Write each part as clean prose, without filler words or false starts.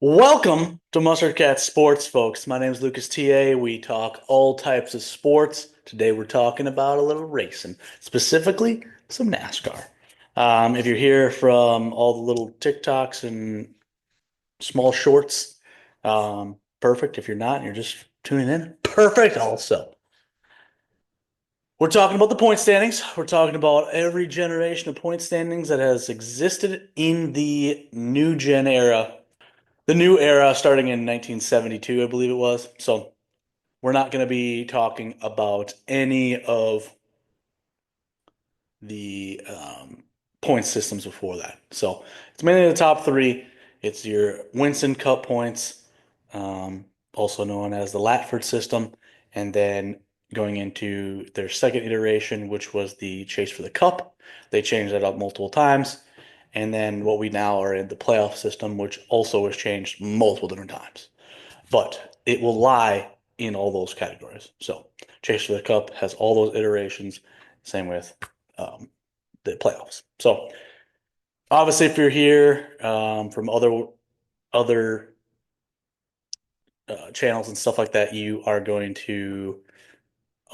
Welcome to Mustard Cat Sports, folks. My name is Lucas TA. We talk all types of sports. Today we're talking about a little racing, specifically some NASCAR. If you're here from all the little TikToks and small shorts, perfect. If you're not, and you're just tuning in, perfect also. We're talking about the point standings. We're talking about every generation of point standings that has existed in the new gen era. The new era starting in 1972, I believe it was. So we're not going to be talking about any of the point systems before that. So it's mainly the top three. It's your Winston Cup points, also known as the Latford system, and then going into their second iteration, which was the Chase for the Cup. They changed that up multiple times. And then what we now are in the playoff system, which also was changed multiple different times. But it will lie in all those categories. So Chase for the Cup has all those iterations. Same with um, the playoffs. So obviously, if you're here from other channels and stuff like that, you are going to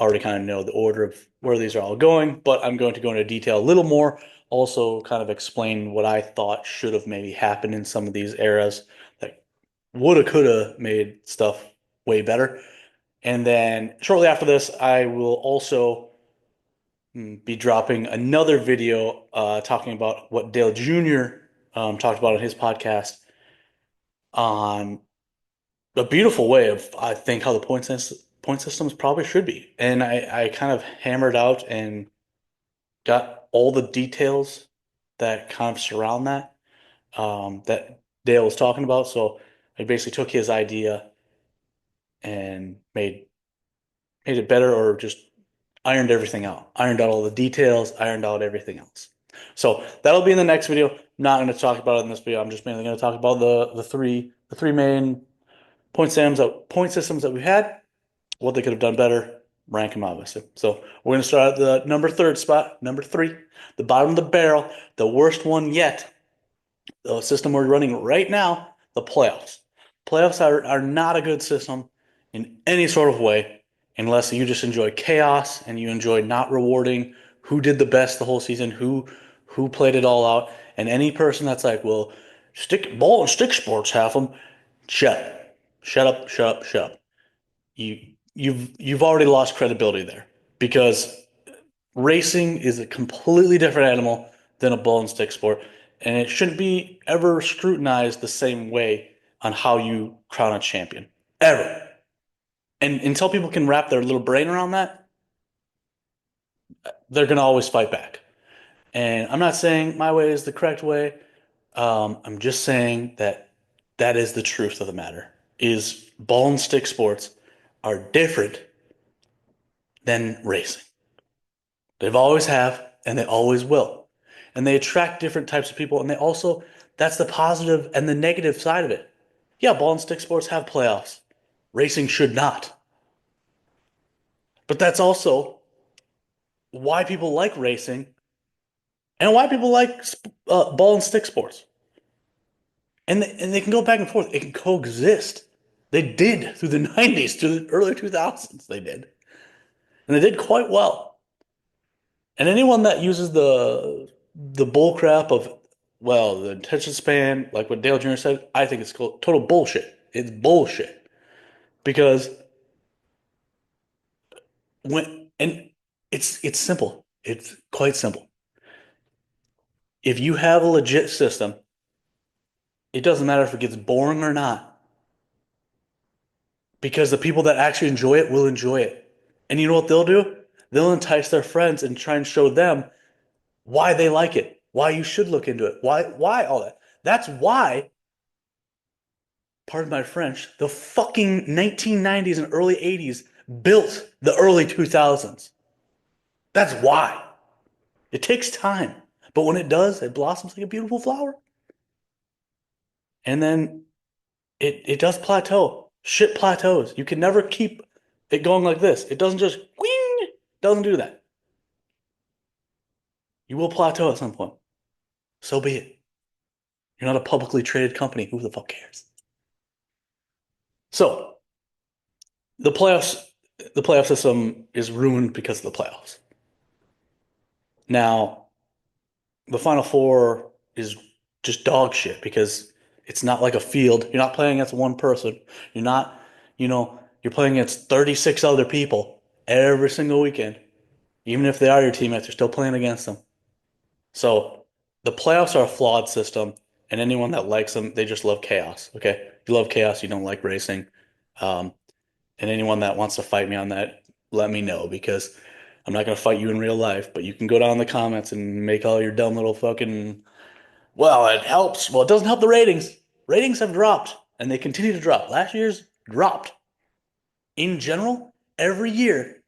already kind of know the order of where these are all going. But I'm going to go into detail a little more. Also, kind of explain what I thought should have maybe happened in some of these eras that woulda, coulda made stuff way better. And then shortly after this, I will also be dropping another video talking about what Dale Jr. Talked about on his podcast on a beautiful way of, I think, how the point systems probably should be. And I kind of hammered out and got all the details that kind of surround that Dale was talking about. So I basically took his idea and made it better or just ironed everything out. Ironed out all the details, ironed out everything else. So that'll be in the next video. I'm not going to talk about it in this video. I'm just mainly going to talk about the three main point systems that we had, what they could have done better, rank them obviously. So we're going to start at the number third spot, number three, the bottom of the barrel, the worst one yet, the system we're running right now, the playoffs. Playoffs are not a good system in any sort of way unless you just enjoy chaos and you enjoy not rewarding who did the best the whole season, who played it all out. And any person that's like, well, stick ball and stick sports have them, shut up. Shut up, shut up, shut up. You've already lost credibility there because racing is a completely different animal than a ball and stick sport, and it shouldn't be ever scrutinized the same way on how you crown a champion. Ever. And until people can wrap their little brain around that, they're going to always fight back. And I'm not saying my way is the correct way. I'm just saying that that is the truth of the matter. Is ball and stick sports are different than racing. They've always have, and they always will. And they attract different types of people, and they also, that's the positive and the negative side of it. Yeah, ball and stick sports have playoffs. Racing should not. But that's also why people like racing and why people like ball and stick sports. And they can go back and forth. It can coexist. They did through the 90s, through the early 2000s, they did. And they did quite well. And anyone that uses the bull crap of, well, the attention span, like what Dale Jr. said, I think it's total bullshit. It's bullshit because and it's simple. It's quite simple. If you have a legit system, it doesn't matter if it gets boring or not, because the people that actually enjoy it will enjoy it. And you know what they'll do? They'll entice their friends and try and show them why they like it, why you should look into it, why all that. That's why, pardon my French, the fucking 1990s and early 80s built the early 2000s. That's why. It takes time, but when it does, it blossoms like a beautiful flower. And then it does plateau. Shit plateaus. You can never keep it going like this. It doesn't just wing. It doesn't do that. You will plateau at some point. So be it. You're not a publicly traded company. Who the fuck cares? So the playoffs, the playoff system is ruined because of the playoffs. Now, the Final Four is just dog shit because it's not like a field. You're not playing against one person. You're not, you're playing against 36 other people every single weekend. Even if they are your teammates, you're still playing against them. So the playoffs are a flawed system, and anyone that likes them, they just love chaos. Okay, you love chaos, you don't like racing. Um, and anyone that wants to fight me on that, let me know because I'm not gonna fight you in real life, but you can go down in the comments and make all your dumb little fucking. Well, it helps. Well, it doesn't help the ratings. Ratings have dropped, and they continue to drop. Last year's dropped. In general, every year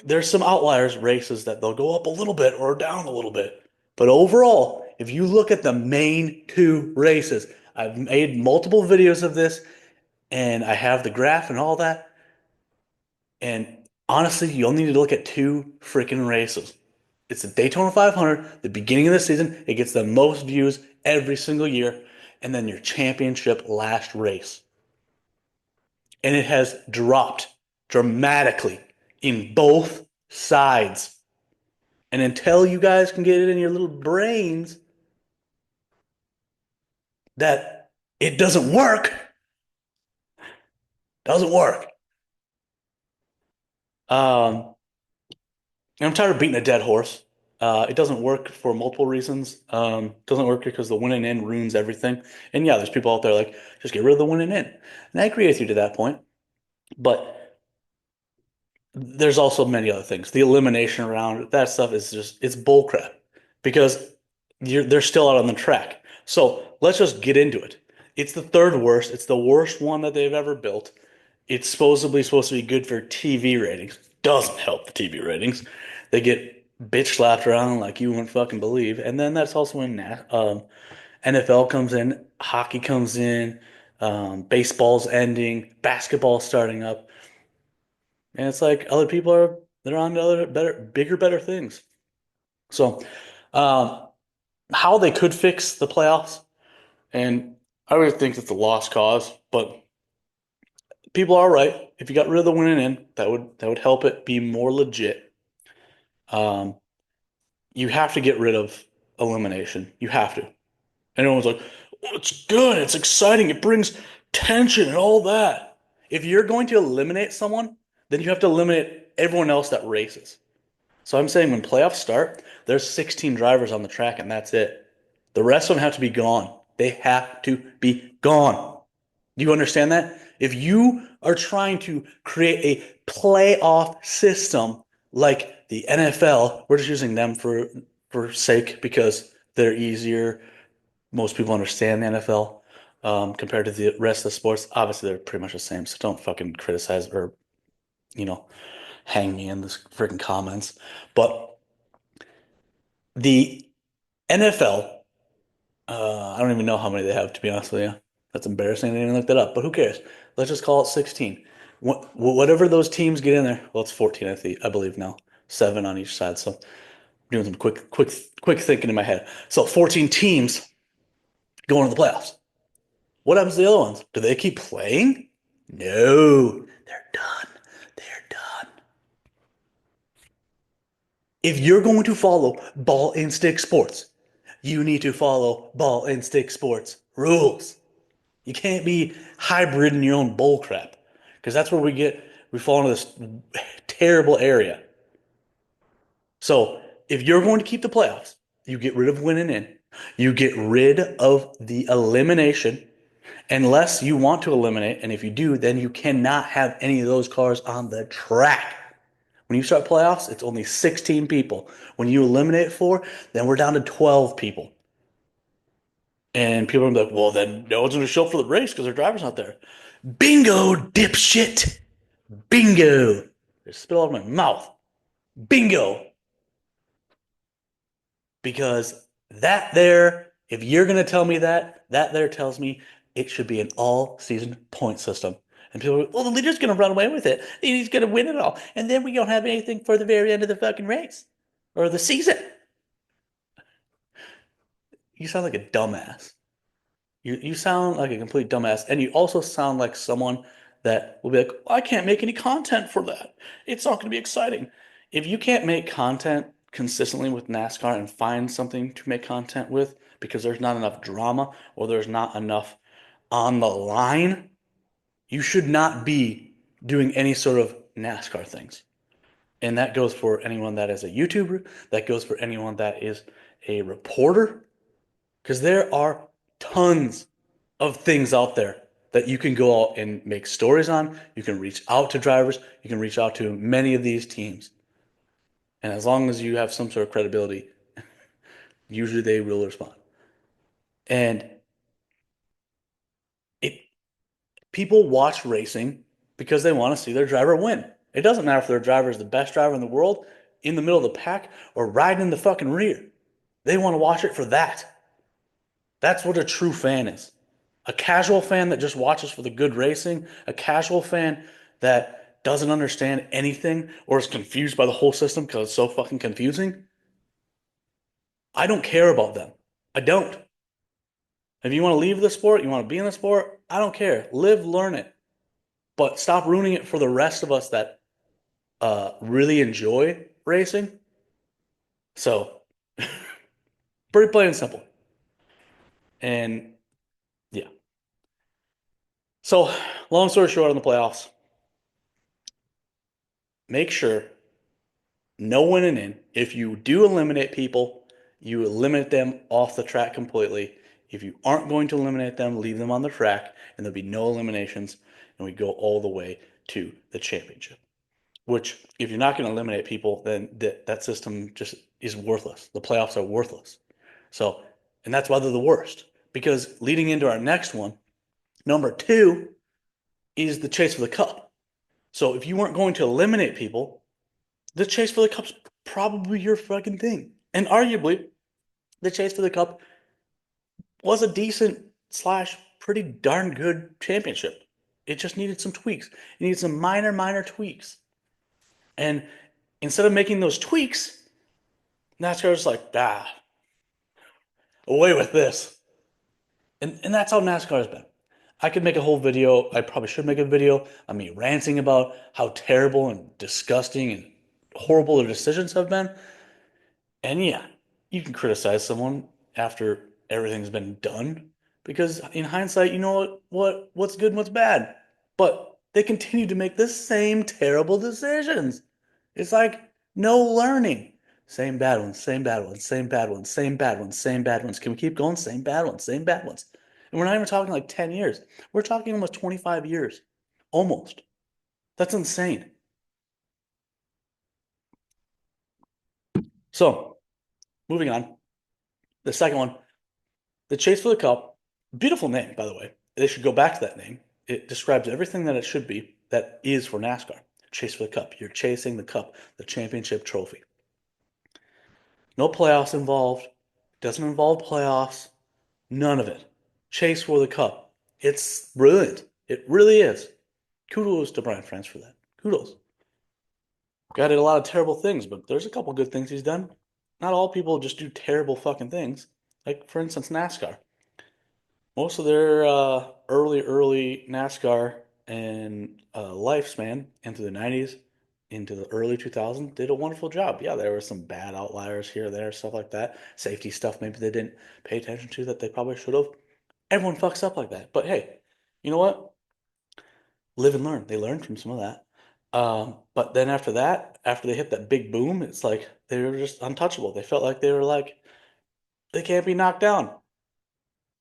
there's some outliers races that they'll go up a little bit or down a little bit. But overall, if you look at the main two races, I've made multiple videos of this and I have the graph and all that. And honestly, you only need to look at two freaking races. It's the Daytona 500, the beginning of the season. It gets the most views every single year. And then your championship last race. And it has dropped dramatically in both sides. And until you guys can get it in your little brains that it doesn't work. Um, and I'm tired of beating a dead horse. It doesn't work for multiple reasons. It doesn't work because the winning in ruins everything. And yeah, there's people out there like, just get rid of the winning in. And I agree with you to that point. But there's also many other things. The elimination round, that stuff is just, it's bullcrap because they're still out on the track. So let's just get into it. It's the third worst. It's the worst one that they've ever built. It's supposed to be good for TV ratings. Doesn't help the TV ratings. They get bitch slapped around like you wouldn't fucking believe. And then that's also when NFL comes in, hockey comes in, baseball's ending, basketball's starting up. And it's like other people they're on to other better, bigger, better things. So, um, how they could fix the playoffs, and I always think it's a lost cause, but people are right. If you got rid of the winning in, that would help it be more legit. Um, you have to get rid of elimination. You have to. And everyone's like, oh, it's good, it's exciting, it brings tension and all that. If you're going to eliminate someone, then you have to eliminate everyone else that races. So I'm saying when playoffs start, there's 16 drivers on the track and that's it. The rest of them have to be gone. They have to be gone. Do you understand that? If you are trying to create a playoff system like the NFL, we're just using them for sake because they're easier. Most people understand the NFL compared to the rest of the sports. Obviously, they're pretty much the same, so don't fucking criticize or you know hang me in the freaking comments. But the NFL, I don't even know how many they have, to be honest with you. That's embarrassing. I didn't even look that up, but who cares? Let's just call it 16. Whatever those teams get in there, well, it's 14, I believe now. Seven on each side. So I'm doing some quick thinking in my head. So 14 teams going to the playoffs. What happens to the other ones? Do they keep playing? No, they're done. They're done. If you're going to follow ball and stick sports, you need to follow ball and stick sports rules. You can't be hybrid in your own bull crap because that's where we fall into this terrible area. So if you're going to keep the playoffs, you get rid of winning in, you get rid of the elimination, unless you want to eliminate. And if you do, then you cannot have any of those cars on the track. When you start playoffs, it's only 16 people. When you eliminate four, then we're down to 12 people. And people are like, well, then no one's going to show up for the race because their driver's not there. Bingo, dipshit. Bingo. Just spit all over my mouth. Bingo. Because that there, if you're going to tell me that, that there tells me it should be an all-season point system. And people are like, well, the leader's going to run away with it. He's going to win it all. And then we don't have anything for the very end of the fucking race or the season. You sound like a dumbass. You sound like a complete dumbass. And you also sound like someone that will be like, I can't make any content for that. It's not going to be exciting. If you can't make content consistently with NASCAR and find something to make content with because there's not enough drama or there's not enough on the line, you should not be doing any sort of NASCAR things. And that goes for anyone that is a YouTuber, that goes for anyone that is a reporter, because there are tons of things out there that you can go out and make stories on. You can reach out to drivers, you can reach out to many of these teams. And as long as you have some sort of credibility, usually they will respond. And it people watch racing because they want to see their driver win. It doesn't matter if their driver is the best driver in the world, in the middle of the pack, or riding in the fucking rear. They want to watch it for that. That's what a true fan is. A casual fan that just watches for the good racing, a casual fan that doesn't understand anything or is confused by the whole system because it's so fucking confusing. I don't care about them. I don't. If you want to leave the sport, you want to be in the sport, I don't care. Live, learn it. But stop ruining it for the rest of us that really enjoy racing. So, pretty plain and simple. And yeah. So, long story short on the playoffs, make sure no winning in. If you do eliminate people, you eliminate them off the track completely. If you aren't going to eliminate them, leave them on the track, and there'll be no eliminations, and we go all the way to the championship. Which, if you're not going to eliminate people, then that system just is worthless. The playoffs are worthless. So, and that's why they're the worst. Because leading into our next one, number two is the chase for the cup. So if you weren't going to eliminate people, the chase for the cup's probably your fucking thing. And arguably, the chase for the cup was a decent slash pretty darn good championship. It just needed some tweaks. It needed some minor tweaks. And instead of making those tweaks, NASCAR's like, away with this. And that's how NASCAR has been. I could make a whole video. I probably should make a video of me ranting about how terrible and disgusting and horrible their decisions have been. And yeah, you can criticize someone after everything's been done because in hindsight, you know what's good and what's bad. But they continue to make the same terrible decisions. It's like no learning. Same bad ones, same bad ones, same bad ones, same bad ones, same bad ones. Can we keep going? Same bad ones, same bad ones. And we're not even talking like 10 years. We're talking almost 25 years. Almost. That's insane. So, moving on. The second one, the Chase for the Cup. Beautiful name, by the way. They should go back to that name. It describes everything that it should be, that is for NASCAR. Chase for the Cup. You're chasing the cup, the championship trophy. No playoffs involved. Doesn't involve playoffs. None of it. Chase for the cup. It's brilliant. It really is. Kudos to Brian France for that. Kudos. Guy did a lot of terrible things, but there's a couple good things he's done. Not all people just do terrible fucking things. Like, for instance, NASCAR. Most of their early NASCAR and lifespan into the 90s, into the early 2000s, did a wonderful job. Yeah, there were some bad outliers here, there, stuff like that. Safety stuff maybe they didn't pay attention to that they probably should have. Everyone fucks up like that. But hey, you know what? Live and learn. They learned from some of that. But then after that, after they hit that big boom, it's like they were just untouchable. They felt like they were like, they can't be knocked down.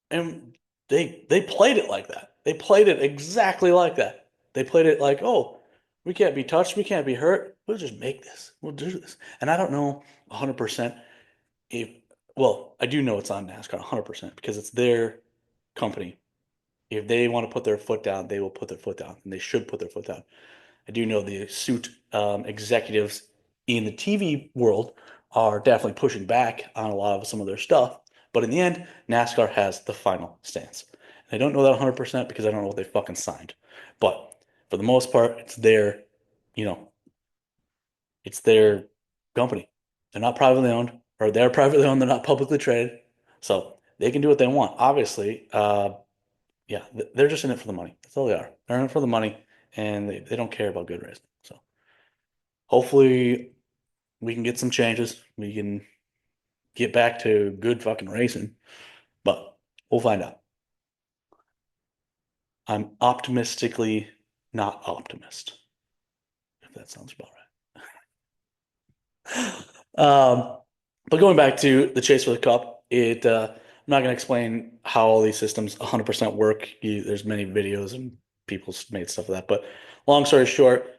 And they played it like that. They played it exactly like that. They played it like, oh, we can't be touched, we can't be hurt. We'll just make this. We'll do this. And I don't know 100% if, well, I do know it's on NASCAR 100% because it's their company. If they want to put their foot down, they will put their foot down, and they should put their foot down. I do know the suit executives in the TV world are definitely pushing back on a lot of some of their stuff. But in the end, NASCAR has the final stance. And I don't know that 100% because I don't know what they fucking signed. But for the most part, it's their, you know, it's their company. They're not privately owned, or they're privately owned. They're not publicly traded, so they can do what they want. Obviously, yeah, they're just in it for the money. That's all they are. They're in it for the money, and they don't care about good racing. So hopefully we can get some changes. We can get back to good fucking racing, but we'll find out. I'm optimistically not optimist, if that sounds about right. But going back to the chase for the cup, I'm not going to explain how all these systems 100% work. There's many videos and people made stuff of that. But long story short,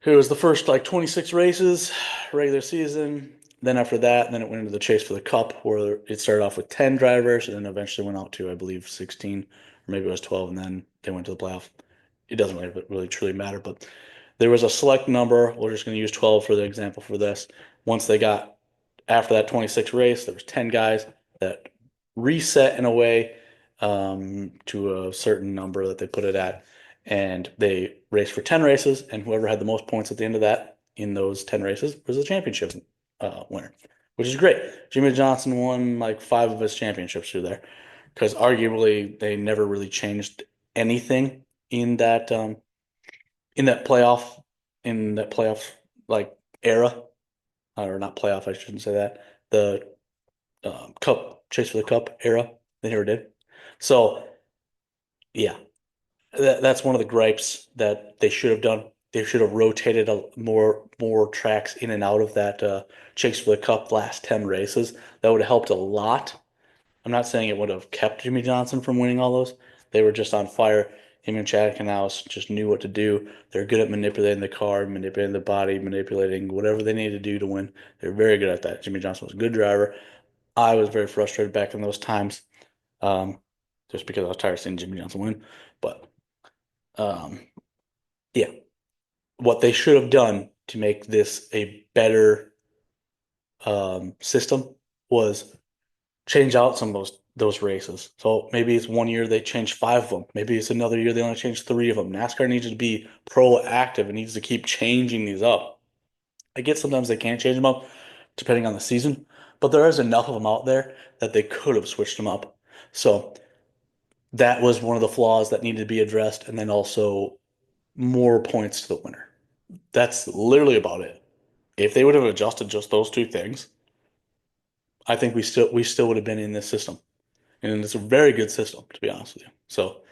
it was the first like 26 races, regular season. Then after that, then it went into the chase for the cup, where it started off with 10 drivers and then eventually went out to, I believe, 16, or maybe it was 12, and then they went to the playoff. It doesn't really truly matter, but there was a select number. We're just going to use 12 for the example for this. Once they got after that 26 race, there was 10 guys that reset in a way to a certain number that they put it at, and they raced for 10 races, and whoever had the most points at the end of that in those 10 races was the championship winner, which is great. Jimmy Johnson won like 5 of his championships through there because arguably they never really changed anything in that in that playoff in that playoff like era, or not playoff, I shouldn't say that. The cup chase for the cup era, they never did. So yeah, that's one of the gripes that they should have done. They should have rotated more tracks in and out of that chase for the cup last 10 races. That would have helped a lot. I'm not saying it would have kept Jimmy Johnson from winning all those. They were just on fire. Him and Chad Canales just knew what to do. They're good at manipulating the car, manipulating the body, manipulating whatever they need to do to win. They're very good at that. Jimmy Johnson was a good driver. I was very frustrated back in those times, um, just because I was tired of seeing Jimmy Johnson win. But um, yeah, what they should have done to make this a better system was change out some of those races. So maybe it's one year they change 5 of them. Maybe it's another year they only change 3 of them. NASCAR needs to be proactive and needs to keep changing these up. I get sometimes they can't change them up depending on the season, but there is enough of them out there that they could have switched them up. So that was one of the flaws that needed to be addressed, and then also more points to the winner. That's literally about it. If they would have adjusted just those 2 things, I think we still would have been in this system. And it's a very good system, to be honest with you. So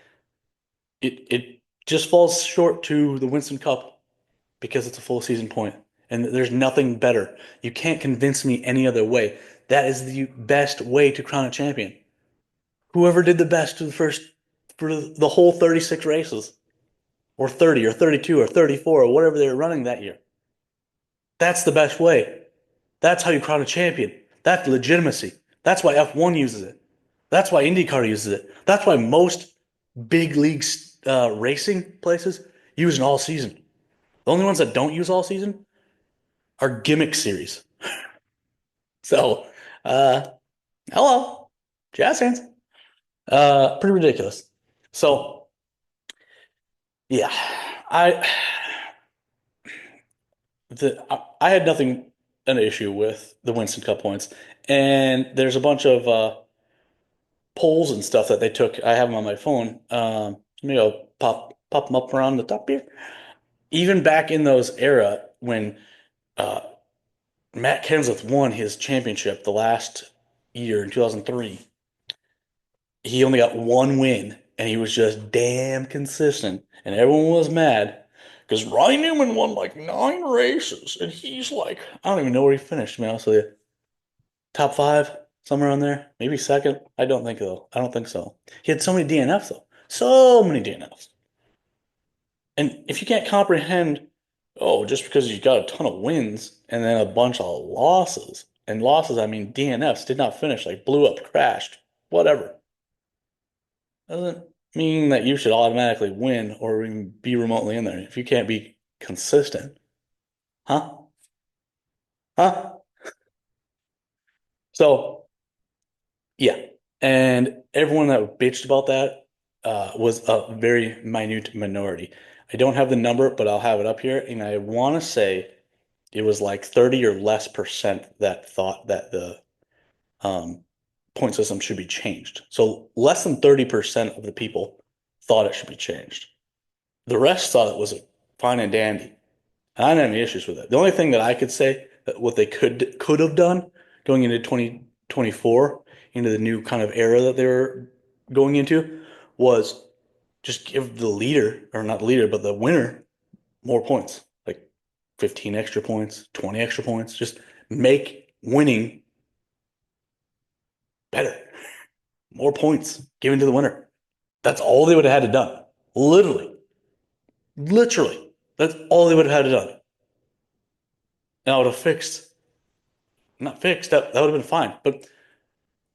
it just falls short to the Winston Cup because it's a full season point, and there's nothing better. You can't convince me any other way. That is the best way to crown a champion. Whoever did the best for the whole 36 races, or 30, or 32, or 34, or whatever they were running that year. That's the best way. That's how you crown a champion. That's legitimacy. That's why F1 uses it. That's why IndyCar uses it. That's why most big league racing places use an all season. The only ones that don't use all season are gimmick series. So, uh, hello, jazz hands. Pretty ridiculous. So, yeah, I I had nothing an issue with the Winston Cup points, and there's a bunch of polls and stuff that they took. I have them on my phone. Maybe I'll pop them up around the top here. Even back in those era when uh, Matt Kenseth won his championship the last year in 2003, he only got 1 win, and he was just damn consistent, and everyone was mad because Ryan Newman won like 9 races, and he's like, I don't even know where he finished, man. So top 5, somewhere on there, maybe second. I don't think though. I don't think so. He had so many DNFs though, so many DNFs. And if you can't comprehend, oh, just because you got a ton of wins and then a bunch of losses, and losses, I mean DNFs, did not finish, like blew up, crashed, whatever, doesn't mean that you should automatically win or even be remotely in there if you can't be consistent. Huh? Huh? So, yeah. And everyone that bitched about that was a very minute minority. I don't have the number, but I'll have it up here. And I want to say it was like 30 or less percent that thought that the um, point system should be changed. So less than 30% of the people thought it should be changed. The rest thought it was fine and dandy. And I didn't have any issues with it. The only thing that I could say that what they could have done going into 2024, into the new kind of era that they were going into, was just give the leader, or not the leader, but the winner more points, like 15 extra points, 20 extra points. Just make winning better. More points given to the winner. That's all they would have had to done. Literally. Literally. That's all they would have had to done. And I would have fixed, not fixed, that would have been fine. But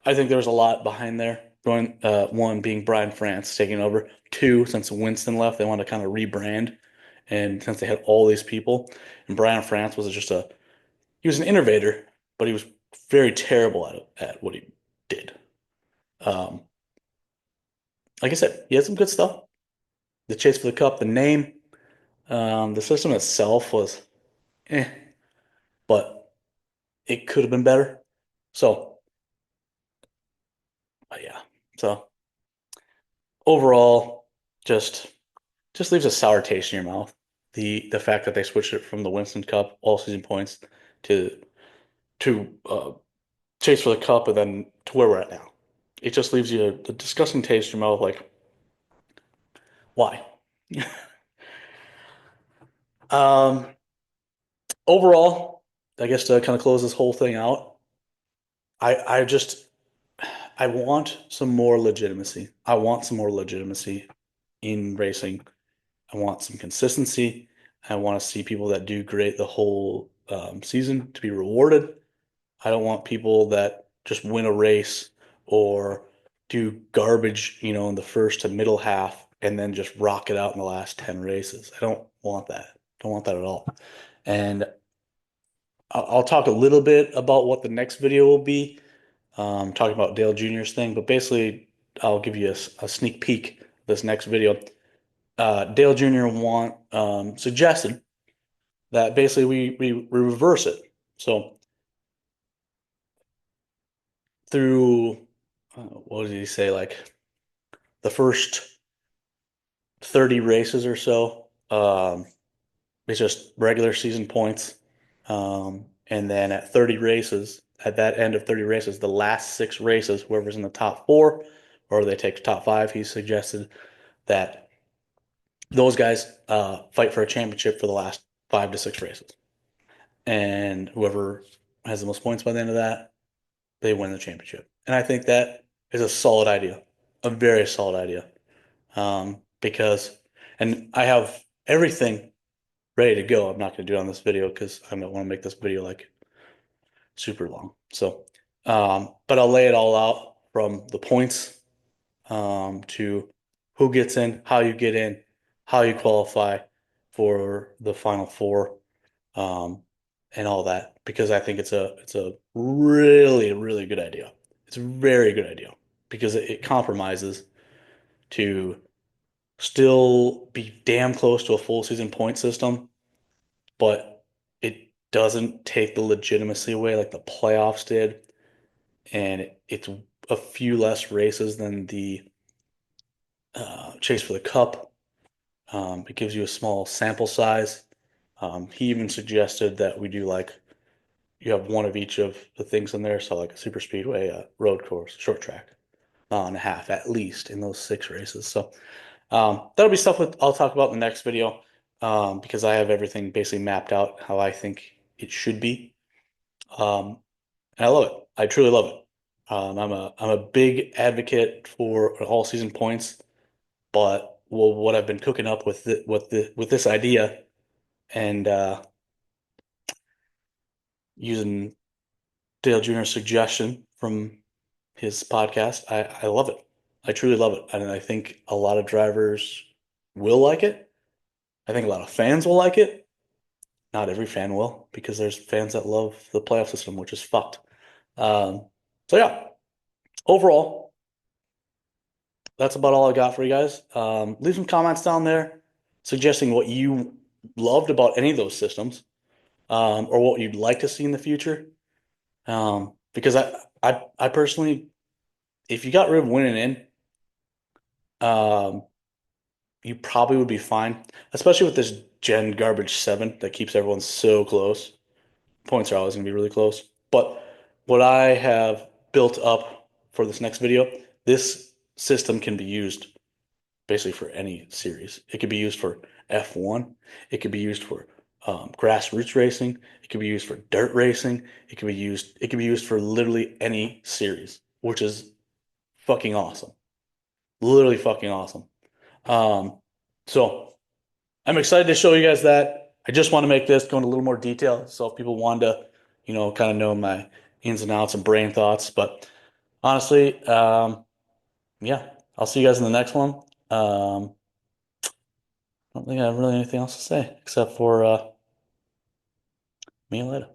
I think there was a lot behind there. Going, one being Brian France taking over. Two, since Winston left, they wanted to kind of rebrand. And since they had all these people, and Brian France was just he was an innovator, but he was very terrible at what he did. Um, like I said, he had some good stuff. The chase for the cup, the name, the system itself was eh, but it could have been better. So, but yeah. So overall, just just leaves a sour taste in your mouth. The fact that they switched it from the Winston Cup all season points to to chase for the cup and then to where we're at now. It just leaves you a disgusting taste in your mouth. Like, why? Um, overall, I guess to kind of close this whole thing out, I just I want some more legitimacy. I want some more legitimacy in racing. I want some consistency. I want to see people that do great the whole season to be rewarded. I don't want people that just win a race or do garbage, in the first to middle half and then just rock it out in the last 10 races. I don't want that. Don't want that at all. And I'll talk a little bit about what the next video will be, talking about Dale Jr.'s thing, but basically I'll give you a sneak peek of this next video. Dale Jr. suggested that basically we reverse it. So through what did he say? Like the first 30 races or so, it's just regular season points. And then at that end of 30 races, the last six races, whoever's in the top four, or they take top five, he suggested that those guys fight for a championship for the last 5 to 6 races. And whoever has the most points by the end of that, they win the championship. And I think that is a solid idea, a very solid idea. Because, and I have everything ready to go. I'm not going to do it on this video because I don't want to make this video like super long. So, but I'll lay it all out from the points, to who gets in, how you get in, how you qualify for the final four, um, and all that because I think it's a really really good idea. It's a very good idea because it compromises to still be damn close to a full season point system, but it doesn't take the legitimacy away like the playoffs did, and it's a few less races than the chase for the cup. It gives you a small sample size. He even suggested that we do like you have one of each of the things in there. So like a super speedway, a road course, short track, mile and a half at least in those six races. So that'll be stuff I'll talk about in the next video, because I have everything basically mapped out how I think it should be. Um, and I love it. I truly love it. I'm a big advocate for all season points, but what I've been cooking up with this idea and using Dale Jr.'s suggestion from his podcast. I love it. I truly love it. And I think a lot of drivers will like it. I think a lot of fans will like it. Not every fan will, because there's fans that love the playoff system, which is fucked. Um, so yeah, overall, that's about all I got for you guys. Leave some comments down there suggesting what you loved about any of those systems, or what you'd like to see in the future. Because I personally, if you got rid of winning in, um, you probably would be fine, especially with this Gen Garbage 7 that keeps everyone so close. Points are always going to be really close. But what I have built up for this next video, this system can be used basically for any series. It could be used for F1. It could be used for grassroots racing. It could be used for dirt racing. It could be used for literally any series, which is fucking awesome. Literally fucking awesome. Um, so I'm excited to show you guys that. I just want to make this go into a little more detail. So if people wanted to, kind of know my ins and outs and brain thoughts. But honestly, yeah, I'll see you guys in the next one. I don't think I have really anything else to say except for me later.